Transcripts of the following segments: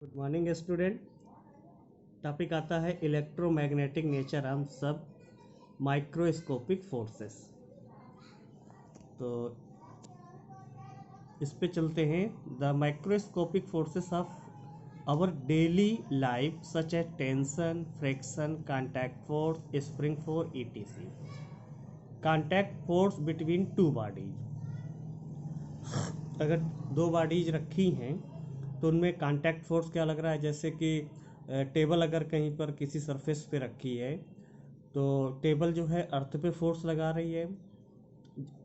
Good morning student. Topic आता है electromagnetic nature of sub microscopic forces. तो इस पे चलते हैं। The microscopic forces of our daily life such as tension, friction, contact force, spring force, etc. Contact force between two bodies. अगर दो bodies रखी हैं तो उनमें कांटेक्ट फोर्स क्या लग रहा है, जैसे कि टेबल अगर कहीं पर किसी सरफेस पे रखी है तो टेबल जो है अर्थ पे फोर्स लगा रही है,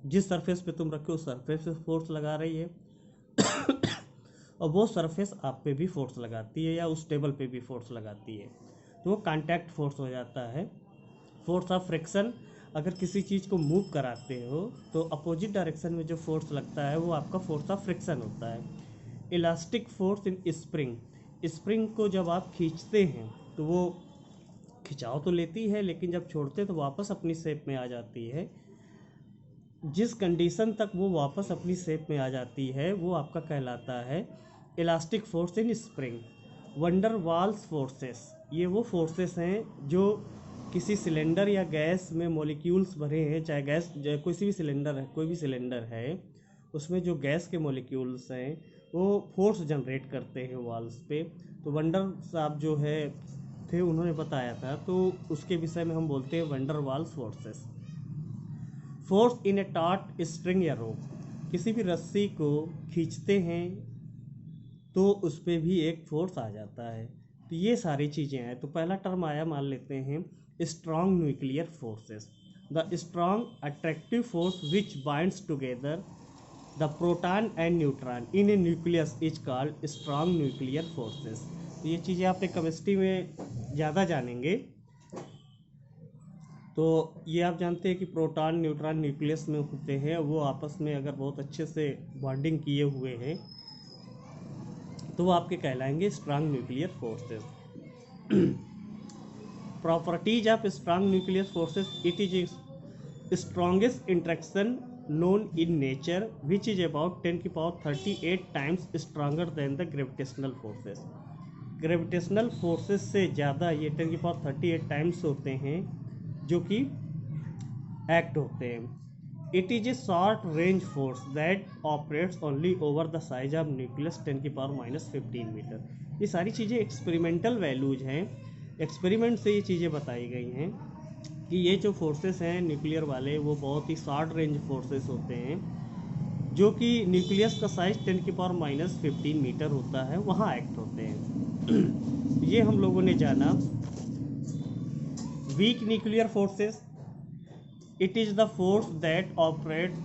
जिस सरफेस पे तुम रखे हो उस सरफेस पे फोर्स लगा रही है और वो सरफेस आप पे भी फोर्स लगाती है या उस टेबल पे भी फोर्स लगाती है, तो वो कांटेक्ट फोर्स हो जाता है। फोर्स ऑफ फ्रिक्शन, अगर किसी चीज़ को मूव कराते हो तो अपोजिट डायरेक्शन में जो फोर्स लगता है वो आपका फोर्स ऑफ फ्रिक्शन होता है। Elastic force in spring, spring को जब आप खींचते हैं तो वो खिंचाव तो लेती है लेकिन जब छोड़ते हैं तो वापस अपनी शेप में आ जाती है। जिस कंडीशन तक वो वापस अपनी शेप में आ जाती है वो आपका कहलाता है elastic force in spring. Van der Waals forces, ये वो फोर्सेस हैं जो किसी सिलेंडर या गैस में मॉलिक्यूल्स भरे हैं, चाहे गैस कोई सी भी सिलेंडर है, कोई भी सिलेंडर है उसमें जो गैस के मॉलिक्यूल्स हैं वो फोर्स जनरेट करते हैं वाल्स पे। तो वंडर साहब जो है थे, उन्होंने बताया था, तो उसके विषय में हम बोलते हैं van der Waals forces. Force in a taut string या रोप, किसी भी रस्सी को खींचते हैं तो उस पर भी एक फोर्स आ जाता है। तो ये सारी चीज़ें हैं। तो पहला टर्म आया, मान लेते हैं strong nuclear forces. The strong attractive force which binds together the proton and neutron in A nucleus is called strong nuclear forces. तो ये चीज़ें आपने केमिस्ट्री में ज़्यादा जानेंगे। तो ये आप जानते हैं कि प्रोटॉन न्यूट्रॉन न्यूक्लियस में होते हैं, वो आपस में अगर बहुत अच्छे से बॉन्डिंग किए हुए हैं तो वो आपके कहलाएंगे strong nuclear forces. Properties of strong nuclear forces, it is strongest interaction known in nature which is about 10 की power 38 times stronger than the gravitational forces। Gravitational forces से ज़्यादा ये 10 की पावर 38 टाइम्स होते हैं जो कि एक्ट होते हैं। It is a short range force that operates only over the size of nucleus 10 की पावर -15 मीटर। ये सारी चीज़ें एक्सपेरिमेंटल वैल्यूज हैं, एक्सपेरिमेंट से ये चीज़ें बताई गई हैं कि ये जो फोर्सेस हैं न्यूक्लियर वाले वो बहुत ही शॉर्ट रेंज फोर्सेस होते हैं, जो कि न्यूक्लियस का साइज 10 की पावर -15 मीटर होता है, वहाँ एक्ट होते हैं। ये हम लोगों ने जाना। Weak nuclear forces, it is the force that operates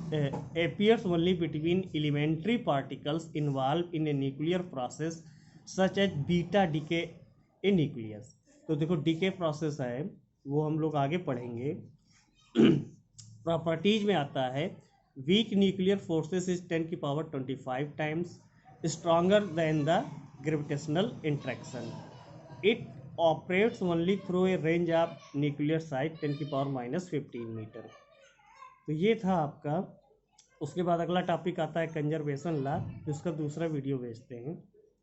appears only between elementary particles involved in a nuclear process such as beta decay in nucleus। तो देखो डीके प्रोसेस है वो हम लोग आगे पढ़ेंगे। प्रॉपर्टीज में आता है वीक न्यूक्लियर फोर्सेस इज 10 की power 25 times stronger than the gravitational interaction. It operates only through a range of nuclear size 10 की पावर -15 मीटर। तो ये था आपका। उसके बाद अगला टॉपिक आता है कंजर्वेशन लॉ, जिसका दूसरा वीडियो भेजते हैं।